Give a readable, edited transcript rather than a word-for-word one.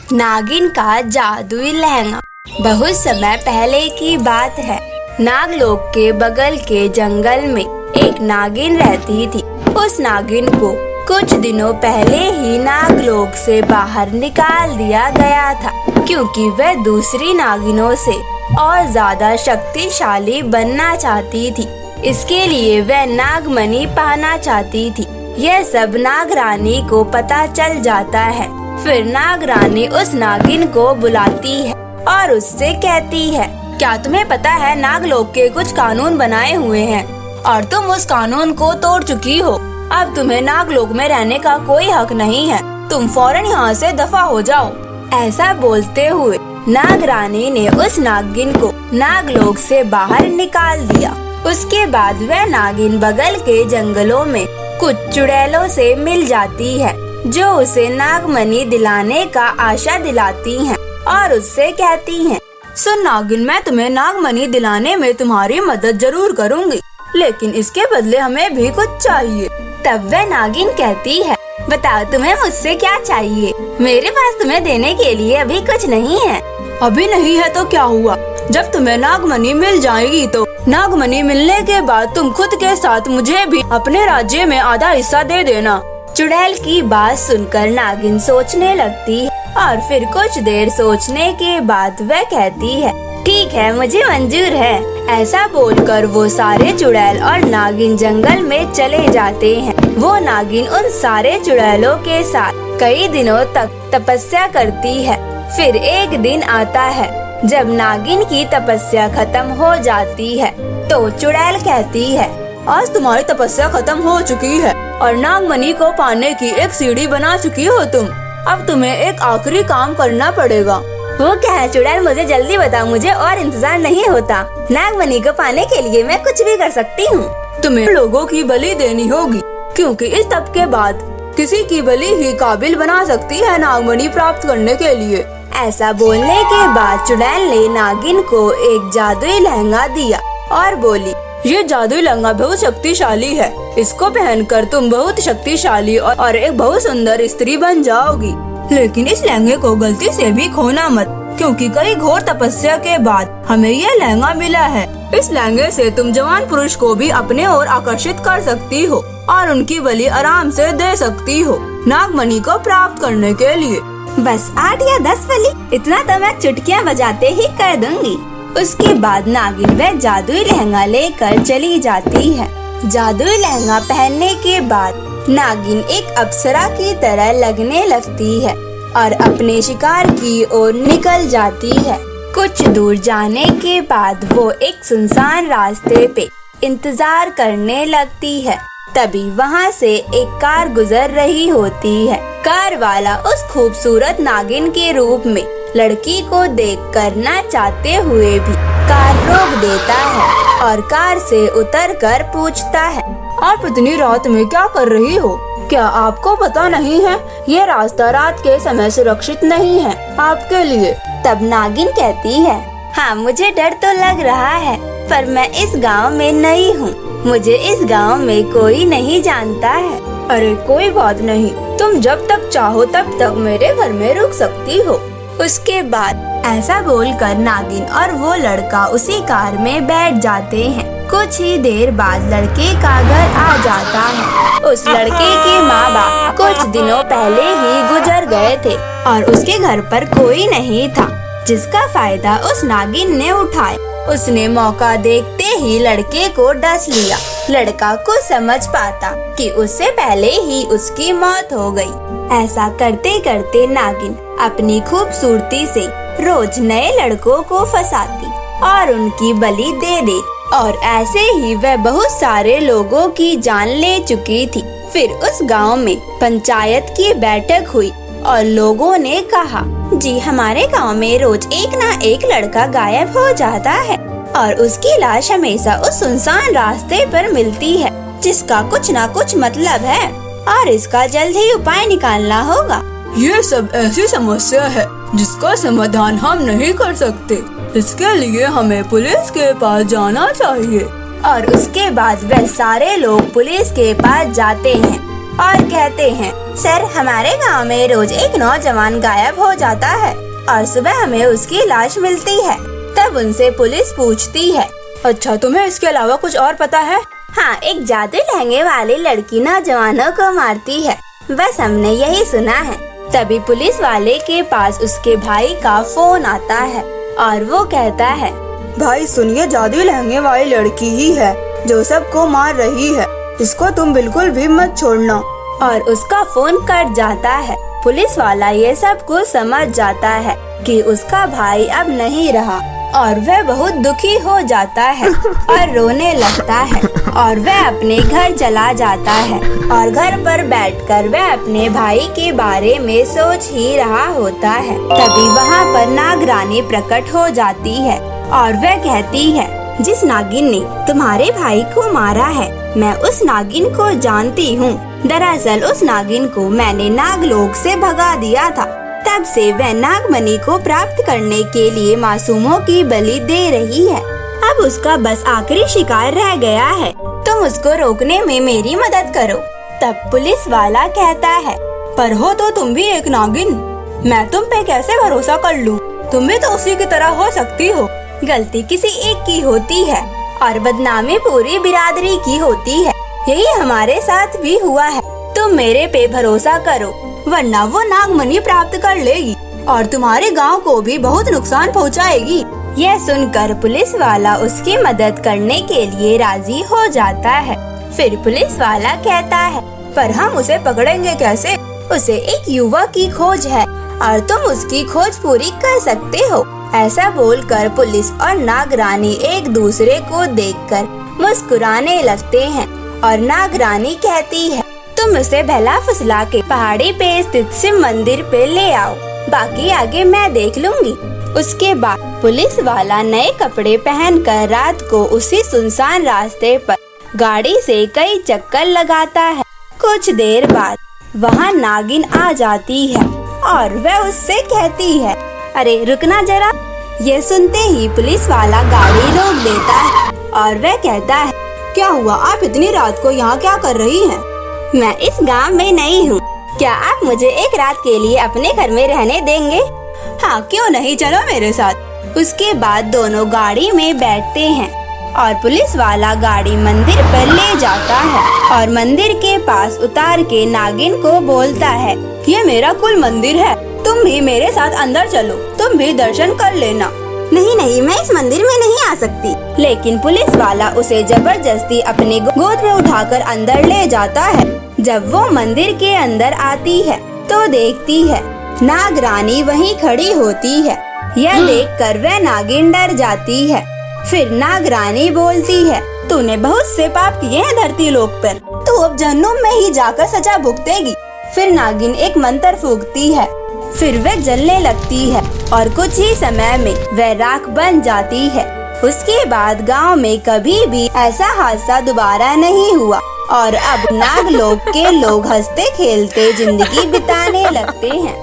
नागिन का जादुई लहंगा। बहुत समय पहले की बात है। नागलोक के बगल के जंगल में एक नागिन रहती थी। उस नागिन को कुछ दिनों पहले ही नागलोक से बाहर निकाल दिया गया था, क्योंकि वह दूसरी नागिनों से और ज्यादा शक्तिशाली बनना चाहती थी। इसके लिए वह नागमणि पाना चाहती थी। यह सब नागरानी को पता चल जाता है। फिर नागरानी उस नागिन को बुलाती है और उससे कहती है, क्या तुम्हें पता है नागलोक के कुछ कानून बनाए हुए हैं और तुम उस कानून को तोड़ चुकी हो। अब तुम्हें नागलोक में रहने का कोई हक नहीं है। तुम फौरन यहाँ से दफा हो जाओ। ऐसा बोलते हुए नागरानी ने उस नागिन को नागलोक से बाहर निकाल दिया। उसके बाद वह नागिन बगल के जंगलों में कुछ चुड़ैलों से मिल जाती है, जो उसे नागमणि दिलाने का आशा दिलाती हैं और उससे कहती हैं, सुन नागिन, मैं तुम्हें नागमणि दिलाने में तुम्हारी मदद जरूर करूंगी, लेकिन इसके बदले हमें भी कुछ चाहिए। तब वह नागिन कहती है, बताओ तुम्हें मुझसे क्या चाहिए। मेरे पास तुम्हें देने के लिए अभी कुछ नहीं है। अभी नहीं है तो क्या हुआ, जब तुम्हें नागमणि मिल जाएगी तो नागमणि मिलने के बाद तुम खुद के साथ मुझे भी अपने राज्य में आधा हिस्सा दे देना। चुड़ैल की बात सुनकर नागिन सोचने लगती है और फिर कुछ देर सोचने के बाद वह कहती है, ठीक है, मुझे मंजूर है। ऐसा बोलकर वो सारे चुड़ैल और नागिन जंगल में चले जाते हैं। वो नागिन उन सारे चुड़ैलों के साथ कई दिनों तक तपस्या करती है। फिर एक दिन आता है जब नागिन की तपस्या खत्म हो जाती है तो चुड़ैल कहती है, आज तुम्हारी तपस्या खत्म हो चुकी है और नागमणि को पाने की एक सीढ़ी बना चुकी हो तुम। अब तुम्हें एक आखिरी काम करना पड़ेगा। वो क्या है चुड़ैल, मुझे जल्दी बताओ, मुझे और इंतजार नहीं होता। नागमणि को पाने के लिए मैं कुछ भी कर सकती हूँ। तुम्हें लोगों की बलि देनी होगी, क्योंकि इस तप के बाद किसी की बलि ही काबिल बना सकती है नागमणि प्राप्त करने के लिए। ऐसा बोलने के बाद चुड़ैल ने नागिन को एक जादुई लहंगा दिया और बोली, ये जादुई लहंगा बहुत शक्तिशाली है। इसको पहनकर तुम बहुत शक्तिशाली और एक बहुत सुंदर स्त्री बन जाओगी। लेकिन इस लहंगे को गलती से भी खोना मत, क्योंकि कई घोर तपस्या के बाद हमें यह लहंगा मिला है। इस लहंगे से तुम जवान पुरुष को भी अपने ओर आकर्षित कर सकती हो और उनकी बलि आराम से दे सकती हो नागमणि को प्राप्त करने के लिए। बस 8 या 10 बलि, इतना तो मैं चुटकियां बजाते ही कर दूंगी। उसके बाद नागिन वह जादुई लहंगा लेकर चली जाती है। जादुई लहंगा पहनने के बाद नागिन एक अप्सरा की तरह लगने लगती है और अपने शिकार की ओर निकल जाती है। कुछ दूर जाने के बाद वो एक सुनसान रास्ते पे इंतजार करने लगती है। तभी वहाँ से एक कार गुजर रही होती है। कार वाला उस खूबसूरत नागिन के रूप में लड़की को देखकर ना चाहते हुए भी कार रोक देता है और कार से उतरकर पूछता है, आप इतनी रात में क्या कर रही हो? क्या आपको पता नहीं है ये रास्ता रात के समय सुरक्षित नहीं है आपके लिए? तब नागिन कहती है, हाँ मुझे डर तो लग रहा है, पर मैं इस गांव में नई हूँ। मुझे इस गांव में कोई नहीं जानता है। अरे कोई बात नहीं, तुम जब तक चाहो तब तक मेरे घर में रुक सकती हो। उसके बाद ऐसा बोलकर नागिन और वो लड़का उसी कार में बैठ जाते हैं। कुछ ही देर बाद लड़के का घर आ जाता है। उस लड़के के माँ बाप कुछ दिनों पहले ही गुजर गए थे और उसके घर पर कोई नहीं था, जिसका फायदा उस नागिन ने उठाया। उसने मौका देखते ही लड़के को डस लिया। लड़का को समझ पाता कि उससे पहले ही उसकी मौत हो गई। ऐसा करते करते नागिन अपनी खूबसूरती से रोज नए लड़कों को फंसाती और उनकी बलि दे देती और ऐसे ही वह बहुत सारे लोगों की जान ले चुकी थी। फिर उस गांव में पंचायत की बैठक हुई और लोगों ने कहा, जी हमारे गांव में रोज एक ना एक लड़का गायब हो जाता है और उसकी लाश हमेशा उस सुनसान रास्ते पर मिलती है, जिसका कुछ ना कुछ मतलब है और इसका जल्द ही उपाय निकालना होगा। ये सब ऐसी समस्या है जिसका समाधान हम नहीं कर सकते। इसके लिए हमें पुलिस के पास जाना चाहिए। और उसके बाद वह सारे लोग पुलिस के पास जाते हैं और कहते हैं, सर हमारे गांव में रोज एक नौजवान गायब हो जाता है और सुबह हमें उसकी लाश मिलती है। तब उनसे पुलिस पूछती है, अच्छा तुम्हें इसके अलावा कुछ और पता है? हाँ, एक जादू लहंगे वाली लड़की नौजवानों को मारती है, बस हमने यही सुना है। तभी पुलिस वाले के पास उसके भाई का फोन आता है और वो कहता है, भाई सुनिए, जादू लहंगे वाली लड़की ही है जो सबको मार रही है, इसको तुम बिल्कुल भी मत छोड़ना। और उसका फोन कट जाता है। पुलिस वाला ये सब कुछ समझ जाता है कि उसका भाई अब नहीं रहा और वह बहुत दुखी हो जाता है और रोने लगता है और वह अपने घर चला जाता है और घर पर बैठकर वह अपने भाई के बारे में सोच ही रहा होता है। तभी वहाँ पर नागरानी प्रकट हो जाती है और वह कहती है, जिस नागिन ने तुम्हारे भाई को मारा है, मैं उस नागिन को जानती हूँ। दरअसल उस नागिन को मैंने नागलोक से भगा दिया था। तब से वह नागमणि को प्राप्त करने के लिए मासूमों की बलि दे रही है। अब उसका बस आखिरी शिकार रह गया है, तुम उसको रोकने में मेरी मदद करो। तब पुलिस वाला कहता है, पर हो तो तुम भी एक नागिन, मैं तुम पे कैसे भरोसा कर लूं? तुम भी तो उसी की तरह हो सकती हो। गलती किसी एक की होती है और बदनामी पूरी बिरादरी की होती है। यही हमारे साथ भी हुआ है। तुम मेरे पे भरोसा करो, वरना वो नागमणि प्राप्त कर लेगी और तुम्हारे गांव को भी बहुत नुकसान पहुंचाएगी। यह सुनकर पुलिस वाला उसकी मदद करने के लिए राजी हो जाता है। फिर पुलिस वाला कहता है, पर हम उसे पकड़ेंगे कैसे? उसे एक युवक की खोज है और तुम उसकी खोज पूरी कर सकते हो। ऐसा बोलकर पुलिस और नागरानी एक दूसरे को देखकर मुस्कुराने लगते हैं और नागरानी कहती है, तुम उसे भला फुसला के पहाड़ी पे स्थित शिव मंदिर पे ले आओ, बाकी आगे मैं देख लूंगी। उसके बाद पुलिस वाला नए कपड़े पहनकर रात को उसी सुनसान रास्ते पर गाड़ी से कई चक्कर लगाता है। कुछ देर बाद वहाँ नागिन आ जाती है और वह उससे कहती है, अरे रुकना जरा। ये सुनते ही पुलिस वाला गाड़ी रोक देता है और वह कहता है, क्या हुआ? आप इतनी रात को यहाँ क्या कर रही हैं? मैं इस गांव में नई हूँ, क्या आप मुझे एक रात के लिए अपने घर में रहने देंगे? हाँ क्यों नहीं, चलो मेरे साथ। उसके बाद दोनों गाड़ी में बैठते हैं और पुलिस वाला गाड़ी मंदिर पर ले जाता है और मंदिर के पास उतार के नागिन को बोलता है, ये मेरा कुल मंदिर है, तुम भी मेरे साथ अंदर चलो, तुम भी दर्शन कर लेना। नहीं नहीं, मैं इस मंदिर में नहीं आ सकती। लेकिन पुलिस वाला उसे जबरदस्ती अपने गोद में उठाकर अंदर ले जाता है। जब वो मंदिर के अंदर आती है तो देखती है नागरानी वहीं खड़ी होती है। यह देखकर वह नागिन डर जाती है। फिर नागरानी बोलती है, तूने बहुत से पाप किए हैं धरती लोक पर, तू अब जहन्नुम में ही जाकर सजा भुगतेगी। फिर नागिन एक मंत्र फूंकती है, फिर वह जलने लगती है और कुछ ही समय में वह राख बन जाती है। उसके बाद गांव में कभी भी ऐसा हादसा दोबारा नहीं हुआ और अब नागलोक के लोग हंसते खेलते जिंदगी बिताने लगते हैं।